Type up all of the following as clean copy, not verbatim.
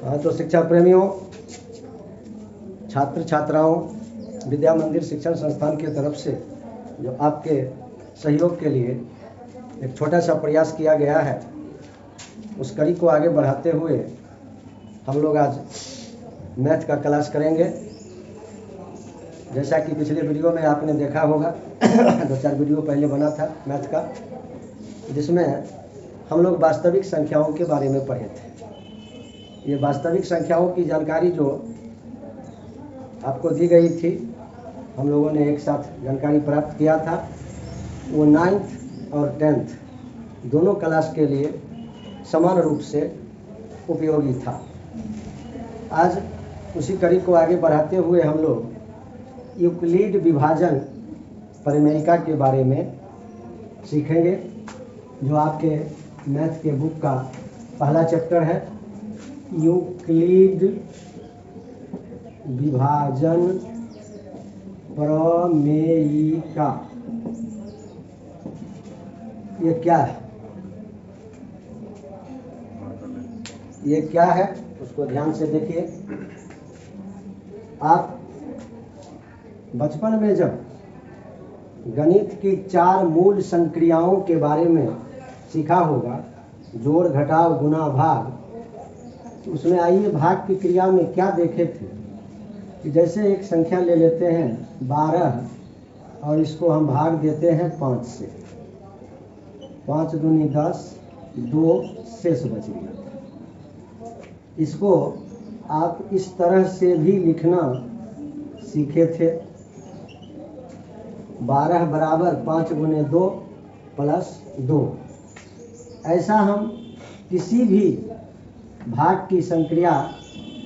हाँ, तो शिक्षा प्रेमियों, छात्र छात्राओं, विद्या मंदिर शिक्षण संस्थान की तरफ से जो आपके सहयोग के लिए एक छोटा सा प्रयास किया गया है, उस कड़ी को आगे बढ़ाते हुए हम लोग आज मैथ का क्लास करेंगे। जैसा कि पिछले वीडियो में आपने देखा होगा, 2-4 वीडियो पहले बना था मैथ का, जिसमें हम लोग वास्तविक संख्याओं के बारे में पढ़े थे। ये वास्तविक संख्याओं की जानकारी जो आपको दी गई थी, हम लोगों ने एक साथ जानकारी प्राप्त किया था, वो 9th और 10th दोनों क्लास के लिए समान रूप से उपयोगी था। आज उसी कड़ी को आगे बढ़ाते हुए हम लोग यूक्लिड विभाजन परिमेयिका के बारे में सीखेंगे, जो आपके मैथ के बुक का पहला चैप्टर है। यूक्लिड विभाजन प्रमेयिका। ये क्या है? ये क्या है उसको ध्यान से देखिए। आप बचपन में जब गणित की 4 मूल संक्रियाओं के बारे में सीखा होगा, जोड़, घटाव, गुणा, भाग, तो उसमें आइए भाग की क्रिया में क्या देखे थे कि जैसे एक संख्या ले लेते हैं 12 और इसको हम भाग देते हैं 5 से। 5 दूनी 10, 2 शेष बच गया। इसको आप इस तरह से भी लिखना सीखे थे। 12 बराबर 5 गुने 2 प्लस 2। ऐसा हम किसी भी भाग की संक्रिया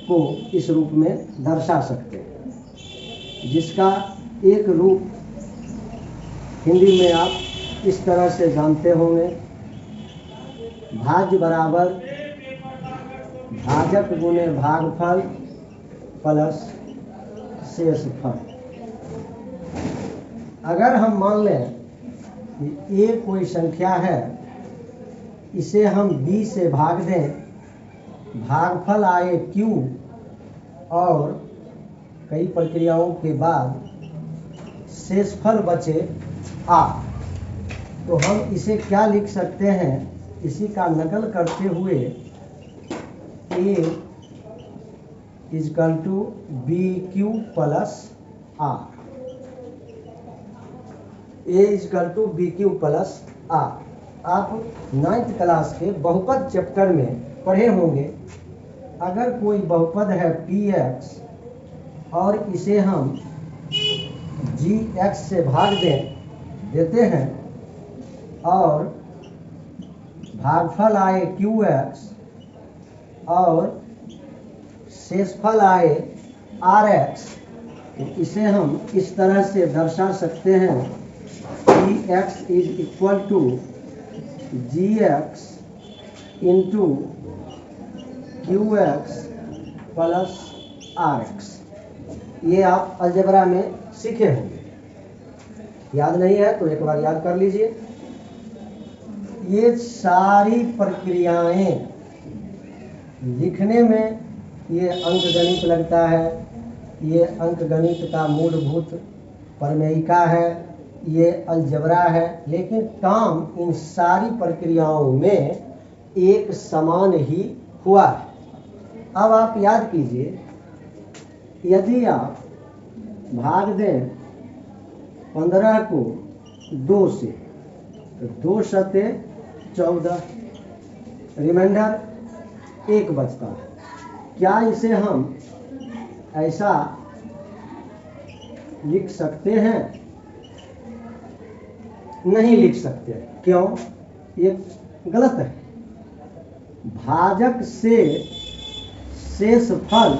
को इस रूप में दर्शा सकते हैं, जिसका एक रूप हिंदी में आप इस तरह से जानते होंगे। भाज्य बराबर भाजक गुने भागफल प्लस शेषफल। अगर हम मान लें कि ए कोई संख्या है, इसे हम b से भाग दें, भागफल आए q और कई प्रक्रियाओं के बाद शेषफल बचे a, तो हम इसे क्या लिख सकते हैं? इसी का नकल करते हुए a is equal to BQ plus R। A is equal to BQ plus R। आप 9th क्लास के बहुपद चैप्टर में पढ़े होंगे। अगर कोई बहुपद है px और इसे हम gx से भाग देते हैं और भागफल आए qx और शेषफल आए rx, तो इसे हम इस तरह से दर्शा सकते हैं कि x is equal to gx into qx plus rx। ये आप अलजेब्रा में सीखे होंगे। याद नहीं है तो एक बार याद कर लीजिए। ये सारी प्रक्रियाएं लिखने में ये अंकगणित लगता है, ये अंकगणित का मूलभूत प्रमेयिका है, ये अलजेब्रा है, लेकिन काम इन सारी प्रक्रियाओं में एक समान ही हुआ है। अब आप याद कीजिए, यदि आप भाग दें 15 को 2 से, तो 2 सते 14, रिमाइंडर 1 बचता है। क्या इसे हम ऐसा लिख सकते हैं? नहीं लिख सकते। क्यों? ये गलत है। भाजक से शेषफल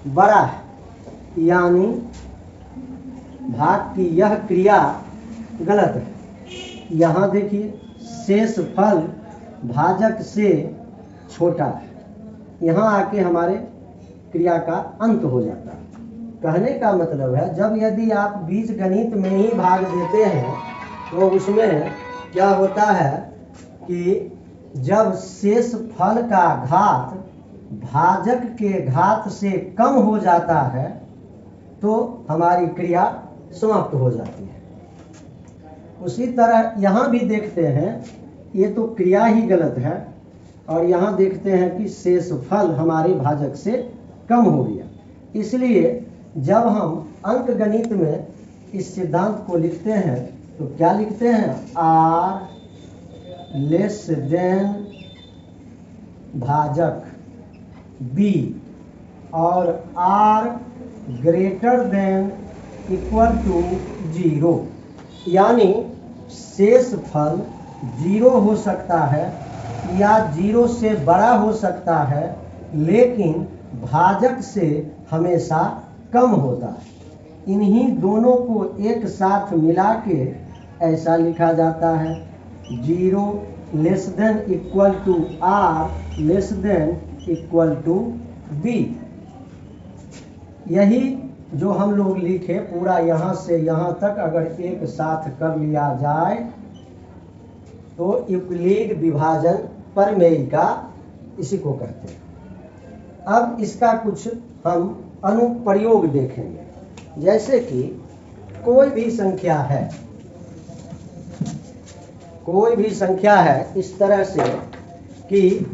बड़ा है, यानी भाग की यह क्रिया गलत है। यहाँ देखिए, शेषफल भाजक से छोटा है। यहाँ आके हमारे क्रिया का अंत हो जाता है। कहने का मतलब है, जब यदि आप बीजगणित में ही भाग देते हैं तो उसमें क्या होता है कि जब शेषफल का घात भाजक के घात से कम हो जाता है तो हमारी क्रिया समाप्त हो जाती है। उसी तरह यहाँ भी देखते हैं, ये तो क्रिया ही गलत है, और यहाँ देखते हैं कि शेष फल हमारे भाजक से कम हो गया। इसलिए जब हम अंकगणित में इस सिद्धांत को लिखते हैं तो क्या लिखते हैं, आर लेस देन भाजक बी और r greater than equal to 0, यानी शेष फल 0 हो सकता है या 0 से बड़ा हो सकता है, लेकिन भाजक से हमेशा कम होता है। इन्हीं दोनों को एक साथ मिला के ऐसा लिखा जाता है, 0 less than equal to r less than equal to b. यही जो हम लोग लिखे पूरा यहाँ से यहाँ तक अगर एक साथ कर लिया जाए तो यूक्लिड विभाजन प्रमेयिका इसी को कहते हैं। अब इसका कुछ हम अनुप्रयोग देखेंगे। जैसे कि कोई भी संख्या है इस तरह से कि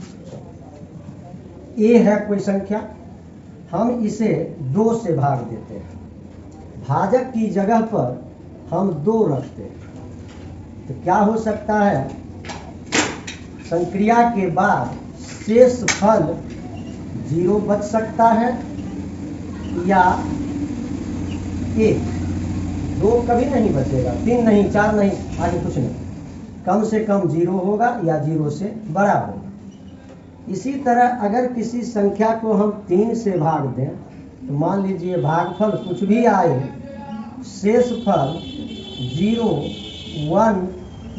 ए है कोई संख्या, हम इसे 2 से भाग देते हैं, भाजक की जगह पर हम 2 रखते हैं, तो क्या हो सकता है, संक्रिया के बाद शेष फल 0 बच सकता है या 1, 2 कभी नहीं बचेगा, 3 नहीं, 4 नहीं, आगे कुछ नहीं, कम से कम 0 होगा या 0 से बड़ा होगा। इसी तरह अगर किसी संख्या को हम 3 से भाग दें तो मान लीजिए भागफल कुछ भी आए, शेष फल 0, 1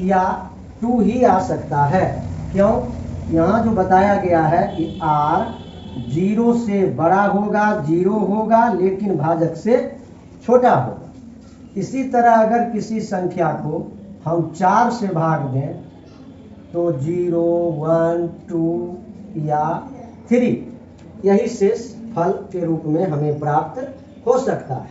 या 2 ही आ सकता है। क्यों? यहाँ जो बताया गया है कि r 0 से बड़ा होगा, 0 होगा, लेकिन भाजक से छोटा होगा। इसी तरह अगर किसी संख्या को हम 4 से भाग दें तो 0, 1, 2 या 3 यही शेष फल के रूप में हमें प्राप्त हो सकता है।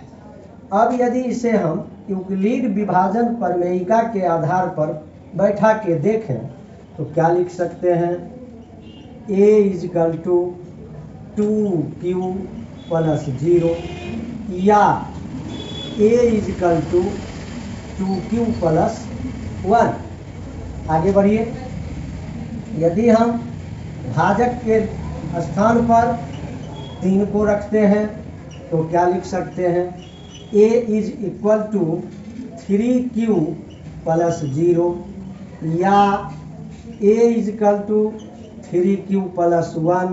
अब यदि इसे हम यूक्लिड विभाजन प्रमेयिका के आधार पर बैठा के देखें तो क्या लिख सकते हैं, a is equal to 2q plus 0 या a is equal to 2q plus 1। आगे बढ़िए, यदि हम भाजक के स्थान पर 3 को रखते हैं तो क्या लिख सकते हैं, a is equal to 3q plus 0 या a is equal to 3q plus 1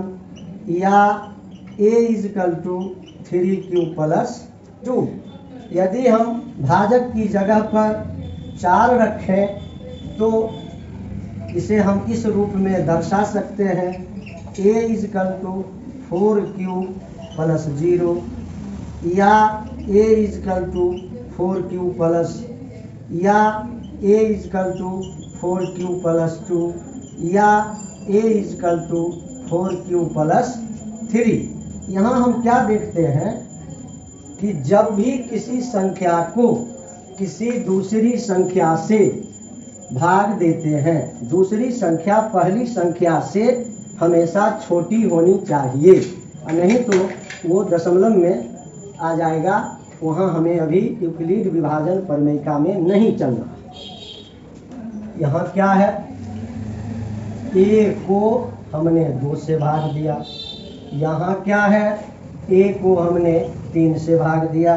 या a is equal to 3q plus 2। यदि हम भाजक की जगह पर 4 रखें तो इसे हम इस रूप में दर्शा सकते हैं, a is equal to 4q plus 0 या a is equal to 4q plus या a is equal to 4q plus 2 या a is equal to 4q plus 3। यहाँ हम क्या देखते हैं कि जब भी किसी संख्या को किसी दूसरी संख्या से भाग देते हैं, दूसरी संख्या पहली संख्या से हमेशा छोटी होनी चाहिए, नहीं तो वो दशमलव में आ जाएगा, वहाँ हमें अभी यूक्लिड विभाजन प्रमेयिका में नहीं चलना। यहाँ क्या है, a को हमने 2 से भाग दिया, यहाँ क्या है, a को हमने 3 से भाग दिया,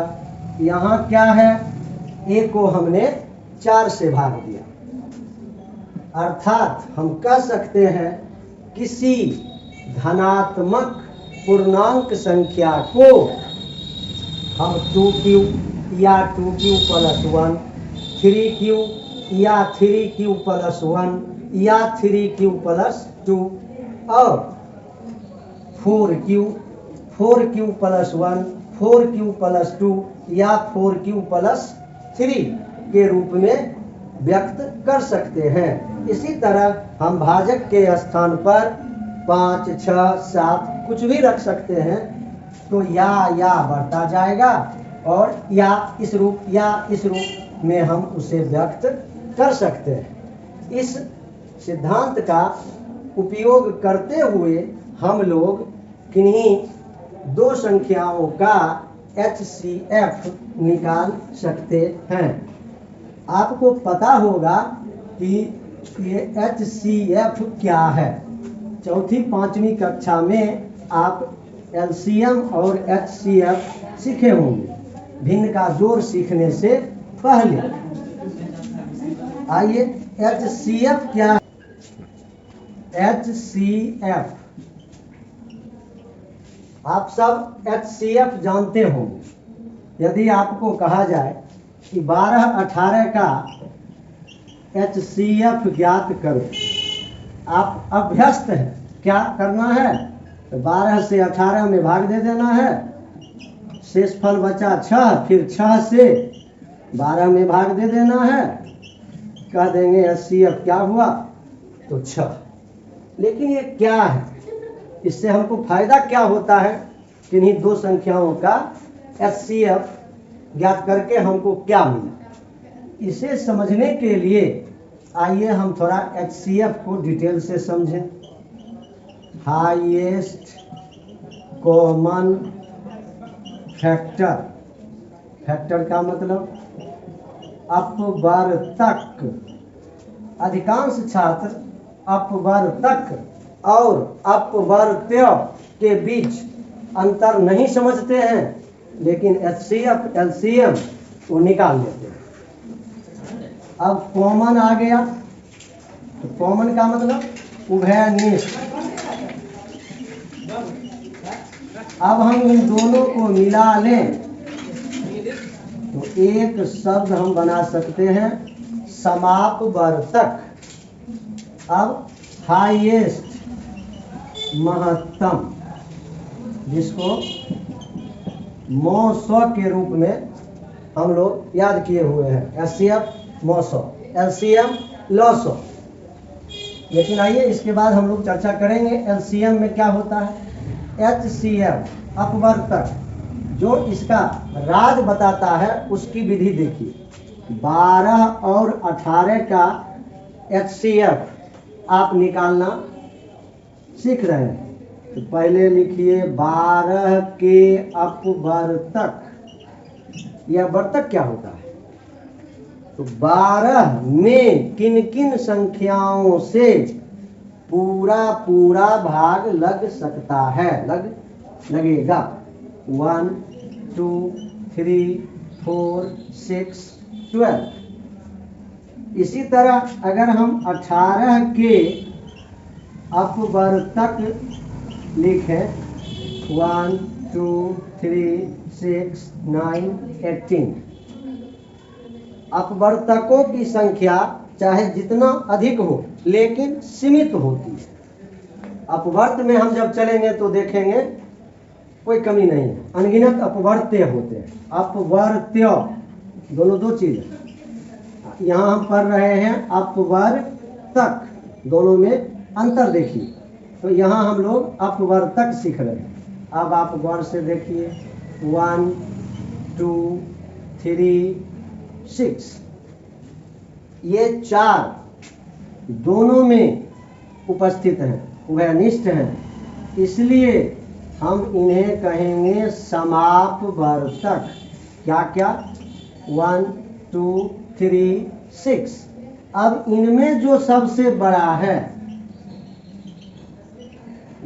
यहाँ क्या है, a को हमने 4 से भाग दिया। अर्थात हम कह सकते हैं किसी धनात्मक पूर्णांक संख्या को हम 2q या 2q प्लस 1, 3q या 3q प्लस 1 या 3q प्लस 2 और 4q प्लस 1, 4q प्लस 2 या 4q प्लस 3 के रूप में व्यक्त कर सकते हैं। इसी तरह हम भाजक के स्थान पर 5, 6, 7 कुछ भी रख सकते हैं। तो या बढ़ता जाएगा और या इस रूप में हम उसे व्यक्त कर सकते हैं। इस सिद्धांत का उपयोग करते हुए हम लोग किन्हीं दो संख्याओं का HCF निकाल सकते हैं। आपको पता होगा कि ये HCF क्या है। चौथी 5वीं कक्षा में आप LCM और HCF सीखे होंगे भिन्न का जोड़ सीखने से पहले। आइए HCF क्या है? HCF आप सब HCF जानते होंगे। यदि आपको कहा जाए कि 12, 18 का HCF ज्ञात करो, आप अभ्यस्त हैं। क्या करना है? तो 12 से 18 में भाग दे देना है, शेषफल बचा 6, फिर 6 से 12 में भाग दे देना है। कह देंगे HCF क्या हुआ? तो 6। लेकिन ये क्या है? इससे हमको फायदा क्या होता है? किन्हीं दो संख्याओं का HCF ज्ञात करके हमको क्या मिला? इसे समझने के लिए आइए हम थोड़ा HCF को डिटेल से समझें। हाईएस्ट कॉमन फैक्टर, फैक्टर का मतलब अपवर्तक। अधिकांश छात्र अपवर्तक और अपवर्त्य के बीच अंतर नहीं समझते हैं, लेकिन HCF, LCM वो निकाल लेते हैं। अब कॉमन आ गया, तो कॉमन का मतलब उभयनिष्ठ। अब हम इन दोनों को मिला लें तो एक शब्द हम बना सकते हैं समापवर्तक। अब हाईएस्ट महत्तम, जिसको मौसौ के रूप में हम लोग याद किए हुए हैं। HCF मौसौ, LCM लौसौ। लेकिन आइए इसके बाद हम लोग चर्चा करेंगे LCM में क्या होता है। HCF अपवर्तक, जो इसका राज बताता है उसकी विधि देखिए। 12 और 18 का HCF आप निकालना सीख रहे हैं। तो पहले लिखिए 12 के अपवर्तक। यह वर्तक क्या होता है? तो 12 में किन किन संख्याओं से पूरा भाग लग सकता है, लगेगा। 1, 2, 3, 4, 6, 12। इसी तरह अगर हम 18 के अपवर्तक लिखें 1, 2, 3, 6, 9, 18। अपवर्तकों की संख्या चाहे जितना अधिक हो लेकिन सीमित होती है। अपवर्त में हम जब चलेंगे तो देखेंगे कोई कमी नहीं है, अनगिनत अपवर्त्य होते हैं। अपवर्त्य दोनों दो चीज है। यहाँ हम पढ़ रहे हैं अपवर्तक, दोनों में अंतर देखिए। तो यहाँ हम लोग अपवर्तक सीख रहे हैं। अब आप गौर से देखिए 1, 2, 3, 6, ये 4 दोनों में उपस्थित हैं, उभयनिष्ठ हैं। इसलिए हम इन्हें कहेंगे समापवर्तक। क्या क्या? 1, 2, 3, 6। अब इनमें जो सबसे बड़ा है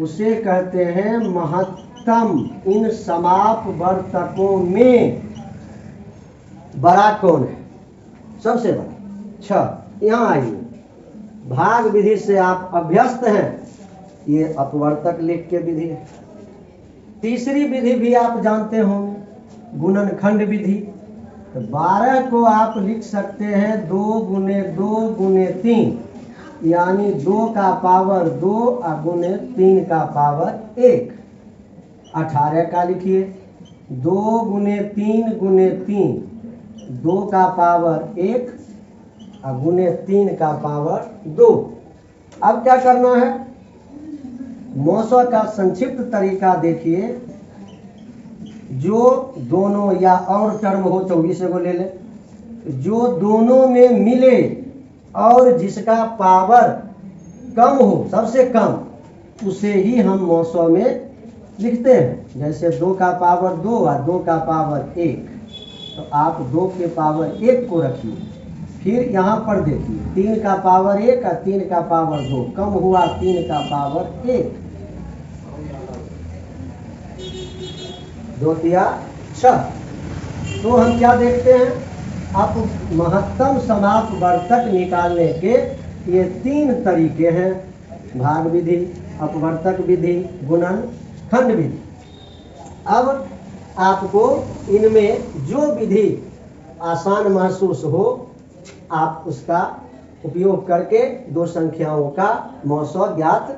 उसे कहते हैं महत्तम। इन समापवर्तकों में बड़ा कौन है? सबसे बड़ा 6। यहाँ आइए, भाग विधि से आप अभ्यस्त हैं। ये अपवर्तक लिख के विधि है। तीसरी विधि भी आप जानते होंगे, गुणनखंड विधि। तो 12 को आप लिख सकते हैं 2 गुने 2 गुने 3, यानी 2 का पावर 2 और गुने 3 का पावर 1। 18 का लिखिए 2 गुने 3 गुने 3, 2 का पावर 1 और गुने 3 का पावर 2। अब क्या करना है? मौसों का संक्षिप्त तरीका देखिए, जो दोनों या और टर्म हो 24 को ले ले, जो दोनों में मिले और जिसका पावर कम हो, सबसे कम, उसे ही हम मौसों में लिखते हैं। जैसे 2 का पावर 2 और 2 का पावर 1, तो आप 2 के पावर 1 को रखिए। फिर यहाँ पर देखिए 3 का पावर 1 और 3 का पावर 2, कम हुआ 3 का पावर 1, 2 तिया 6। तो हम क्या देखते हैं, आप महत्तम समाप्त वर्तक निकालने के ये 3 तरीके हैं, भाग विधि, अपवर्तक विधि, गुणन खंड विधि। अब आपको इनमें जो विधि आसान महसूस हो, आप उसका उपयोग करके 2 संख्याओं का मौसो ज्ञात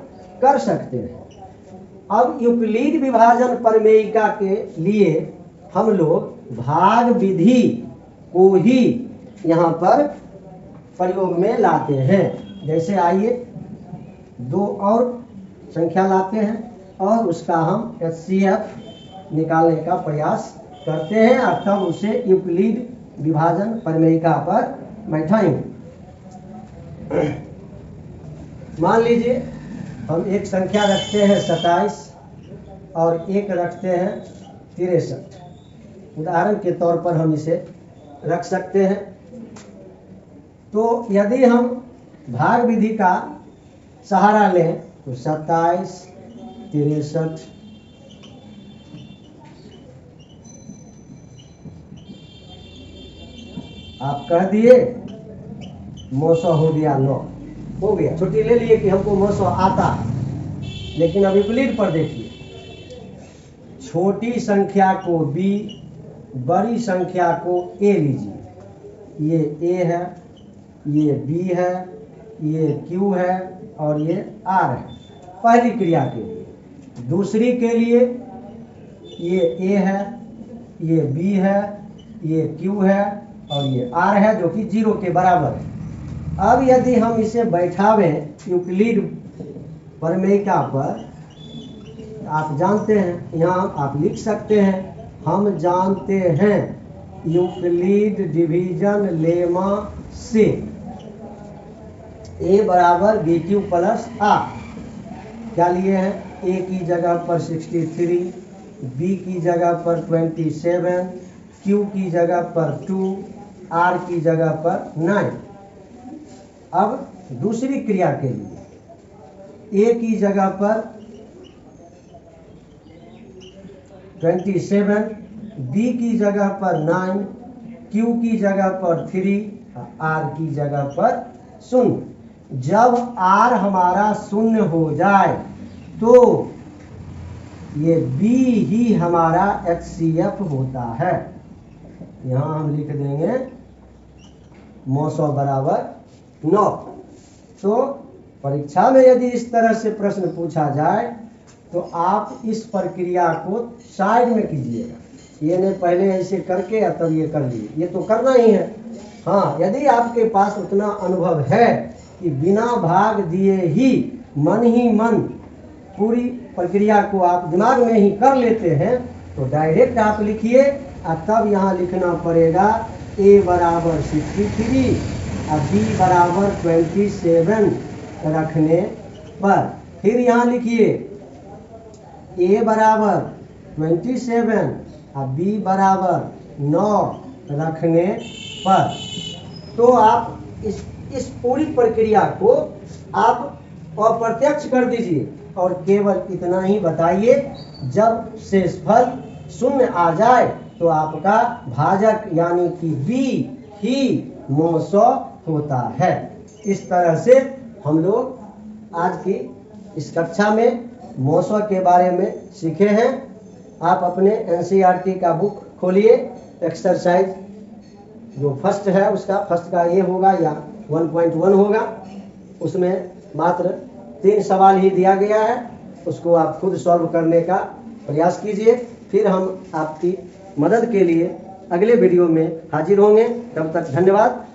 कर सकते हैं। अब यूक्लिड विभाजन प्रमेयिका के लिए हम लोग भाग विधि को ही यहाँ पर प्रयोग में लाते हैं। जैसे आइए 2 और संख्या लाते हैं और उसका हम HCF निकालने का प्रयास करते हैं और तब उसे यूक्लिड विभाजन प्रमेयिका पर बैठाएंगे। मान लीजिए हम एक संख्या रखते हैं 27 और एक रखते हैं 63। उदाहरण के तौर पर हम इसे रख सकते हैं। तो यदि हम भाग विधि का सहारा लें तो 27, 63, आप कह दिए मौसो हो गया 9, हो गया, छुट्टी ले लिए कि हमको मौसो आता है। लेकिन अब यूक्लिड पर देखिए, छोटी संख्या को B, बड़ी संख्या को A लीजिए। ये A है, ये B है, ये Q है और ये R है, पहली क्रिया के लिए। दूसरी के लिए ये A है, ये B है, ये Q है और ये R है, जो कि 0 के बराबर है। अब यदि हम इसे बैठावें यूक्लिड प्रमेयिका पर, आप जानते हैं, यहाँ आप लिख सकते हैं, हम जानते हैं यूक्लिड डिवीजन लेमा से A बराबर BQ प्लस R। क्या लिए हैं, A की जगह पर 63, B की जगह पर 27, Q की जगह पर 2, R की जगह पर 9। अब दूसरी क्रिया के लिए A की जगह पर 27, B की जगह पर 9, Q की जगह पर 3, R की जगह पर 0। जब R हमारा 0 हो जाए तो ये B ही हमारा HCF होता है। यहाँ हम लिख देंगे मौसो बराबर 9। तो परीक्षा में यदि इस तरह से प्रश्न पूछा जाए तो आप इस प्रक्रिया को साइड में कीजिएगा। ये नहीं पहले ऐसे करके या तब ये कर लिए, ये तो करना ही है। हाँ, यदि आपके पास उतना अनुभव है कि बिना भाग दिए ही मन पूरी प्रक्रिया को आप दिमाग में ही कर लेते हैं, तो डायरेक्ट आप लिखिए और तब यहाँ लिखना पड़ेगा A बराबर 63 और B बराबर 27 रखने पर। फिर यहाँ लिखिए A बराबर 27 और B बराबर 9 रखने पर। तो आप इस पूरी प्रक्रिया को आप अप्रत्यक्ष कर दीजिए और केवल इतना ही बताइए, जब शेषफल 0 आ जाए तो आपका भाजक यानी कि B ही मौसो होता है। इस तरह से हम लोग आज की इस कक्षा में मौसो के बारे में सीखे हैं। आप अपने NCERT का बुक खोलिए, एक्सरसाइज जो फर्स्ट है उसका, फर्स्ट का ये होगा या 1.1 होगा, उसमें मात्र 3 सवाल ही दिया गया है। उसको आप खुद सॉल्व करने का प्रयास कीजिए। फिर हम आपकी मदद के लिए अगले वीडियो में हाजिर होंगे। तब तक धन्यवाद।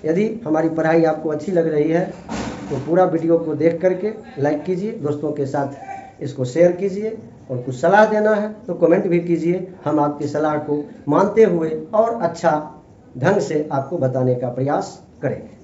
यदि हमारी पढ़ाई आपको अच्छी लग रही है तो पूरा वीडियो को देख करके लाइक कीजिए, दोस्तों के साथ इसको शेयर कीजिए और कुछ सलाह देना है तो कमेंट भी कीजिए। हम आपकी सलाह को मानते हुए और अच्छा ढंग से आपको बताने का प्रयास करेंगे।